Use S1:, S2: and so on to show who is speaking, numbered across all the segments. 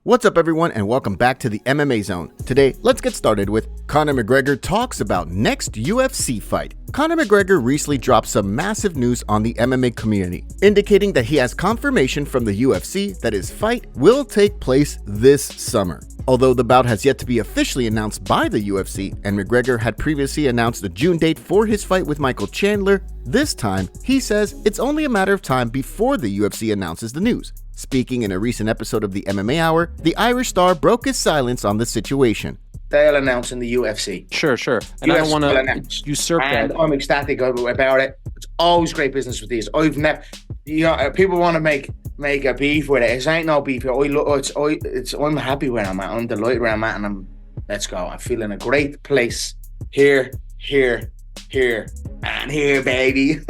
S1: What's up everyone and welcome back to the MMA Zone. Today, let's get started with Conor McGregor talks about next UFC fight. Conor McGregor recently dropped some massive news on the MMA community, indicating that he has confirmation from the UFC that his fight will take place this summer. Although the bout has yet to be officially announced by the UFC, and McGregor had previously announced the June date for his fight with Michael Chandler, this time he says it's only a matter of time before the UFC announces the news. Speaking in a recent episode of the MMA Hour, the Irish star broke his silence on the situation.
S2: They'll announce in the UFC.
S3: Sure. And I don't want to usurp that.
S2: I'm ecstatic about it. It's always great business with these. I've never, people want to make a beef with it. It ain't no beef. I'm happy where I'm at. I'm delighted where I'm at, and let's go. I feel in a great place. Here, and here, baby.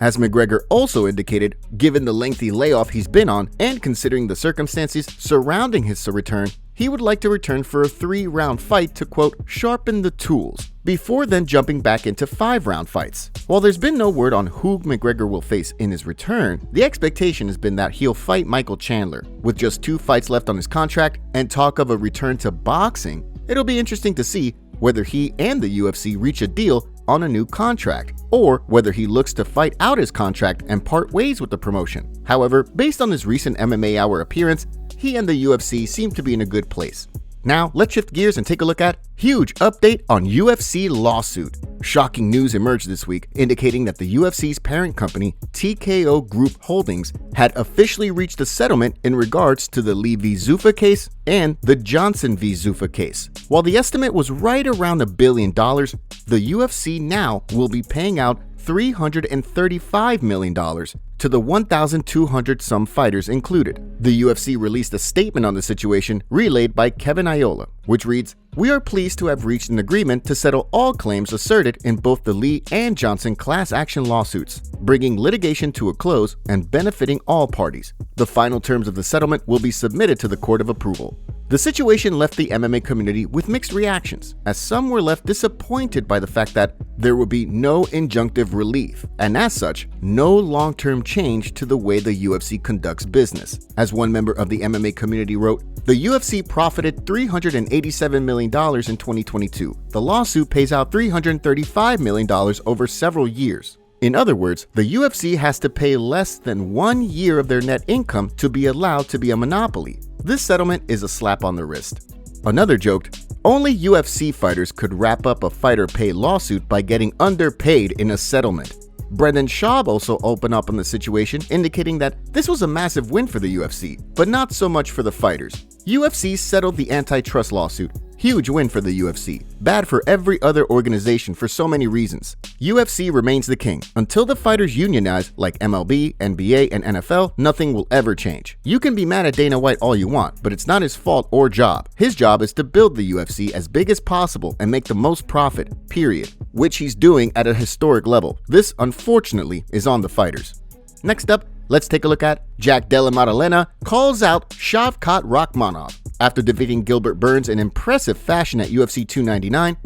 S1: As McGregor also indicated, given the lengthy layoff he's been on and considering the circumstances surrounding his return, he would like to return for a 3-round fight to, quote, sharpen the tools, before then jumping back into 5-round fights. While there's been no word on who McGregor will face in his return, the expectation has been that he'll fight Michael Chandler. With just 2 fights left on his contract and talk of a return to boxing, it'll be interesting to see whether he and the UFC reach a deal on a new contract, or whether he looks to fight out his contract and part ways with the promotion. However, based on his recent MMA Hour appearance, he and the UFC seem to be in a good place. Now, let's shift gears and take a look at huge update on UFC lawsuit. Shocking news emerged this week indicating that the UFC's parent company, TKO Group Holdings, had officially reached a settlement in regards to the Lee v. Zuffa case and the Johnson v. Zuffa case. While the estimate was right around $1 billion, the UFC now will be paying out $335 million to the 1,200 some fighters included. The UFC released a statement on the situation relayed by Kevin Iola, which reads, "We are pleased to have reached an agreement to settle all claims asserted in both the Lee and Johnson class action lawsuits, bringing litigation to a close and benefiting all parties. The final terms of the settlement will be submitted to the court of approval." The situation left the MMA community with mixed reactions, as some were left disappointed by the fact that there would be no injunctive relief, and as such, no long-term change to the way the UFC conducts business. As one member of the MMA community wrote, "The UFC profited $387 million in 2022. The lawsuit pays out $335 million over several years. In other words, the UFC has to pay less than 1 year of their net income to be allowed to be a monopoly. This settlement is a slap on the wrist." Another joked, "Only UFC fighters could wrap up a fighter pay lawsuit by getting underpaid in a settlement." Brendan Schaub also opened up on the situation, indicating that this was a massive win for the UFC, but not so much for the fighters. UFC settled the antitrust lawsuit. Huge win for the UFC. Bad for every other organization for so many reasons. UFC remains the king. Until the fighters unionize, like MLB, NBA, and NFL, nothing will ever change. You can be mad at Dana White all you want, but it's not his fault or job. His job is to build the UFC as big as possible and make the most profit, period. Which he's doing at a historic level. This, unfortunately, is on the fighters. Next up, let's take a look at Della Maddalena calls out Shavkat Rakhmonov. After defeating Gilbert Burns in impressive fashion at UFC 299,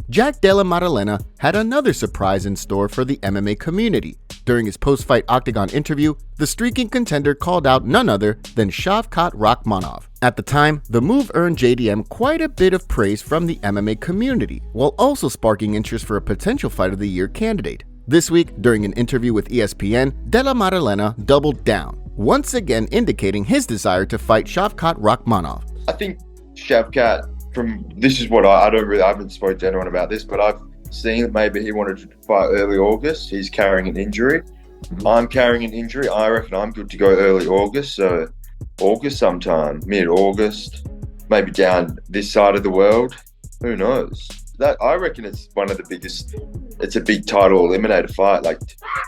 S1: Della Maddalena had another surprise in store for the MMA community. During his post-fight Octagon interview, the streaking contender called out none other than Shavkat Rakhmonov. At the time, the move earned JDM quite a bit of praise from the MMA community, while also sparking interest for a potential Fight of the Year candidate. This week, during an interview with ESPN, Della Maddalena doubled down, once again indicating his desire to fight Shavkat Rakhmonov.
S4: I think Shavkat, this is what I haven't spoken to anyone about this, but I've seen that maybe he wanted to fight early August. He's carrying an injury. I'm carrying an injury. I reckon I'm good to go early August. So August sometime, mid-August, maybe down this side of the world. Who knows? I reckon it's one of the biggest. It's a big title eliminator fight. Like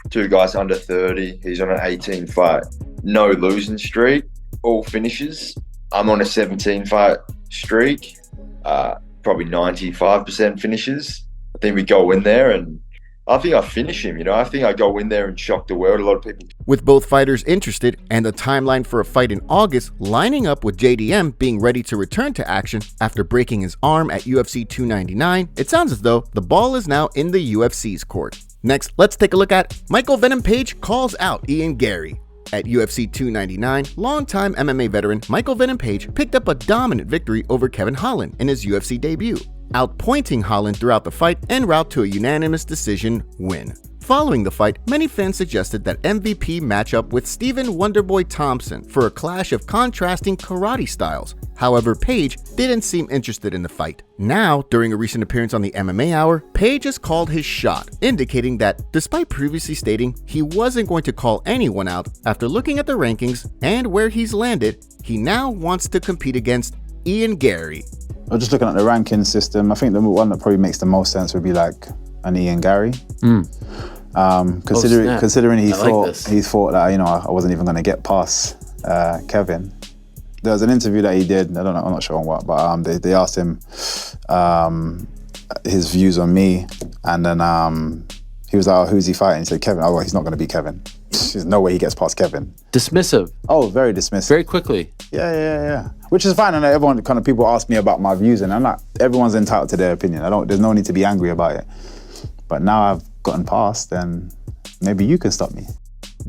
S4: 2 guys under 30. He's on an 18 fight, no losing streak, all finishes. I'm on a 17 fight streak, probably 95% finishes. I think we go in there and I think I finish him, I think I go in there and shock the world. A lot of people.
S1: With both fighters interested and the timeline for a fight in August lining up with JDM being ready to return to action after breaking his arm at UFC 299, it sounds as though the ball is now in the UFC's court. Next, let's take a look at Michael Venom Page calls out Garry. At UFC 299, longtime MMA veteran Michael Venom Page picked up a dominant victory over Kevin Holland in his UFC debut, outpointing Holland throughout the fight en route to a unanimous decision win. Following the fight, many fans suggested that MVP match up with Stephen Wonderboy Thompson for a clash of contrasting karate styles. However, Page didn't seem interested in the fight. Now, during a recent appearance on the MMA Hour, Page has called his shot, indicating that despite previously stating he wasn't going to call anyone out, after looking at the rankings and where he's landed, he now wants to compete against Garry.
S5: I'm just looking at the ranking system. I think the one that probably makes the most sense would be like an Garry. Considering he thought that I wasn't even going to get past Kevin. There was an interview that he did. I'm not sure on what, but they asked him his views on me, and then he was like, oh, "Who's he fighting?" He said, "Kevin." Oh, well, he's not going to be Kevin. There's no way he gets past Kevin.
S3: Dismissive.
S5: Oh, very dismissive.
S3: Very quickly.
S5: Yeah. Which is fine. And everyone people ask me about my views, and I'm like, everyone's entitled to their opinion. There's no need to be angry about it. But now I've gotten past, then maybe you can stop me.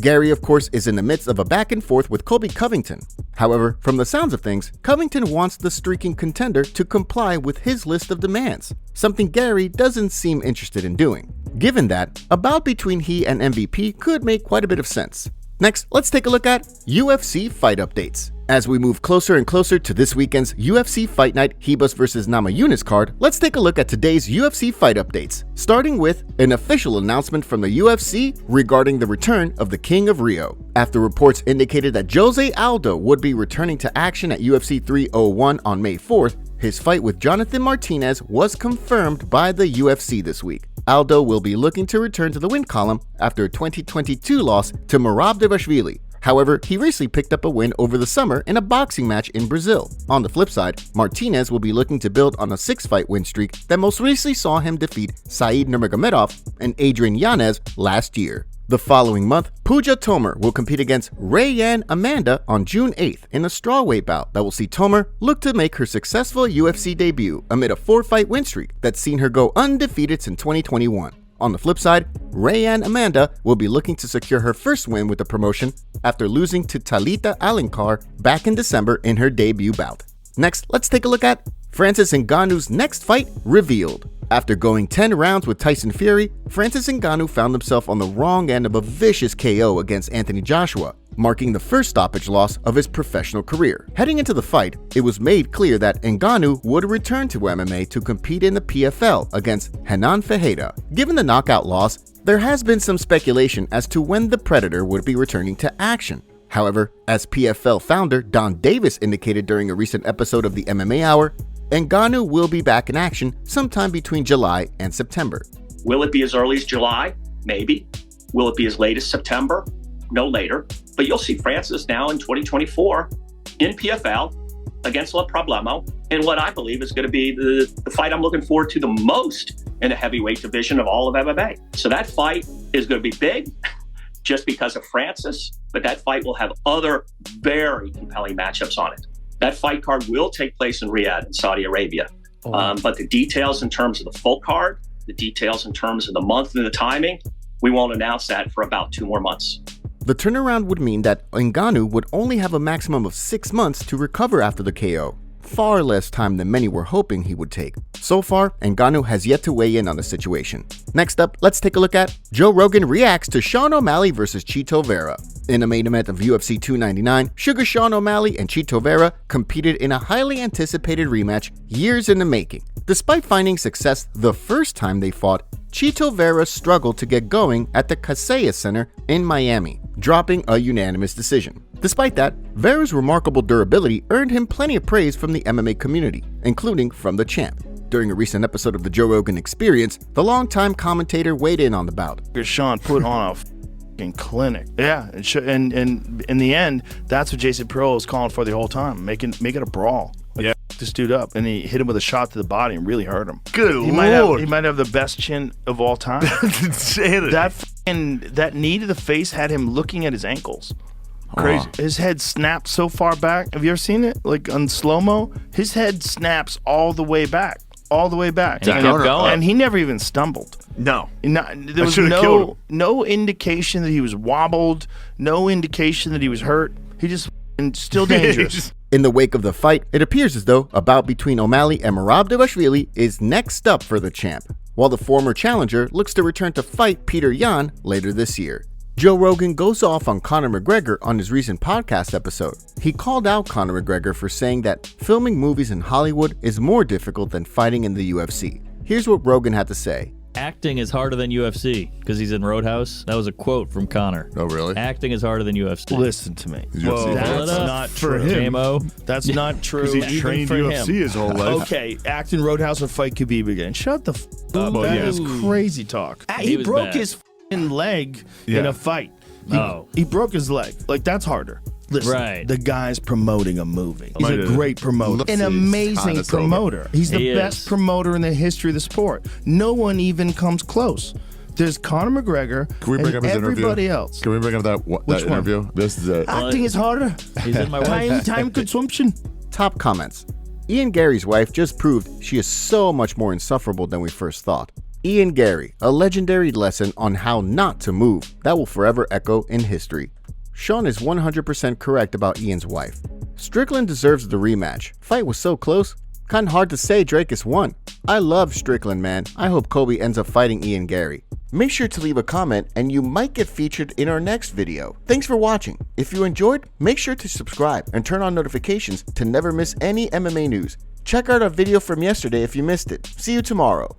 S1: Garry, of course, is in the midst of a back and forth with Colby Covington. However, from the sounds of things, Covington wants the streaking contender to comply with his list of demands, something Garry doesn't seem interested in doing. Given that, a bout between he and MVP could make quite a bit of sense. Next, let's take a look at UFC Fight Updates. As we move closer and closer to this weekend's UFC Fight Night Hebus vs. Namajunas card, let's take a look at today's UFC Fight Updates, starting with an official announcement from the UFC regarding the return of the King of Rio. After reports indicated that Jose Aldo would be returning to action at UFC 301 on May 4th, his fight with Jonathan Martinez was confirmed by the UFC this week. Aldo will be looking to return to the win column after a 2022 loss to Merab Dvalishvili. However, he recently picked up a win over the summer in a boxing match in Brazil. On the flip side, Martinez will be looking to build on a 6-fight win streak that most recently saw him defeat Said Nurmagomedov and Adrian Yanez last year. The following month, Pooja Tomer will compete against Rayanne Amanda on June 8th in a strawweight bout that will see Tomer look to make her successful UFC debut amid a 4-fight win streak that's seen her go undefeated since 2021. On the flip side, Rayanne Amanda will be looking to secure her first win with the promotion after losing to Talita Alencar back in December in her debut bout. Next, let's take a look at Francis Ngannou's next fight revealed. After going 10 rounds with Tyson Fury, Francis Ngannou found himself on the wrong end of a vicious KO against Anthony Joshua, marking the first stoppage loss of his professional career. Heading into the fight, it was made clear that Ngannou would return to MMA to compete in the PFL against Renan Ferreira. Given the knockout loss, there has been some speculation as to when the Predator would be returning to action. However, as PFL founder Don Davis indicated during a recent episode of the MMA Hour, Ngannou will be back in action sometime between July and September.
S6: Will it be as early as July? Maybe. Will it be as late as September? No later. But you'll see Francis now in 2024 in PFL against La Problemo in what I believe is going to be the fight I'm looking forward to the most in the heavyweight division of all of MMA. So that fight is going to be big just because of Francis, but that fight will have other very compelling matchups on it. That fight card will take place in Riyadh in Saudi Arabia. But the details in terms of the full card, the details in terms of the month and the timing, we won't announce that for about 2 more months.
S1: The turnaround would mean that Ngannou would only have a maximum of 6 months to recover after the KO, far less time than many were hoping he would take. So far, Ngannou has yet to weigh in on the situation. Next up, let's take a look at Joe Rogan reacts to Sean O'Malley vs. Chito Vera. In a main event of UFC 299, Sugar Sean O'Malley and Chito Vera competed in a highly anticipated rematch years in the making. Despite finding success the first time they fought, Chito Vera struggled to get going at the Kaseya Center in Miami, dropping a unanimous decision. Despite that, Vera's remarkable durability earned him plenty of praise from the MMA community, including from the champ. During a recent episode of the Joe Rogan Experience, the longtime commentator weighed in on the bout.
S7: Sean put on a f***ing clinic. Yeah, and in the end, that's what Jason Pearl was calling for the whole time, make it a brawl. Like, this dude up, and he hit him with a shot to the body and really hurt him.
S8: Good Lord.
S7: He might have the best chin of all time.
S8: That's insanity.
S7: That knee to the face had him looking at his ankles.
S8: Crazy.
S7: His head snapped so far back. Have you ever seen it? Like on slow-mo? His head snaps all the way back. All the way back.
S3: And he kept going.
S7: And he never even stumbled.
S8: No.
S7: There was no indication that he was wobbled, no indication that he was hurt. He just still dangerous.
S1: In the wake of the fight, it appears as though a bout between O'Malley and Merab is next up for the champ, while the former challenger looks to return to fight Peter Yan later this year. Joe Rogan goes off on Conor McGregor on his recent podcast episode. He called out Conor McGregor for saying that filming movies in Hollywood is more difficult than fighting in the UFC. Here's what Rogan had to say.
S9: Acting is harder than UFC because he's in Roadhouse. That was a quote from Conor.
S10: Oh, really?
S9: Acting is harder than UFC.
S7: Listen to me.
S10: Whoa,
S7: that's not for him. That's not true.
S8: Because he
S7: even
S8: trained
S7: for
S8: UFC
S7: him.
S8: his whole life.
S7: Okay, act in Roadhouse or fight Khabib again. Shut the up.
S10: Well,
S7: That
S10: yeah.
S7: is crazy talk. He
S9: was
S7: broke
S9: bad.
S7: his leg
S10: Yeah.
S7: in a fight.
S9: Oh.
S7: He broke his leg. Like, that's harder. Listen,
S9: Right.
S7: the guy's promoting a movie. He's
S10: Might
S7: a
S10: have-
S7: great promoter. An
S10: He's
S7: amazing
S10: kinda sober.
S7: promoter. He's the
S9: He
S7: best
S9: is.
S7: promoter in the history of the sport. No one even comes close. There's Conor McGregor
S10: Can we bring
S7: and
S10: up his
S7: everybody
S10: interview?
S7: else.
S10: Can we bring up that
S7: Which one?
S10: interview? This is it.
S7: Acting is harder.
S9: He's in my wife's.
S7: Time consumption.
S1: Top comments. Ian Garry's wife just proved she is so much more insufferable than we first thought. Ian Garry, a legendary lesson on how not to move that will forever echo in history. Sean is 100% correct about Ian's wife. Strickland deserves the rematch. Fight was so close. Kinda hard to say Dracus won. I love Strickland, man. I hope Kobe ends up fighting Ian Garry. Make sure to leave a comment and you might get featured in our next video. Thanks for watching. If you enjoyed, make sure to subscribe and turn on notifications to never miss any MMA news. Check out our video from yesterday if you missed it. See you tomorrow.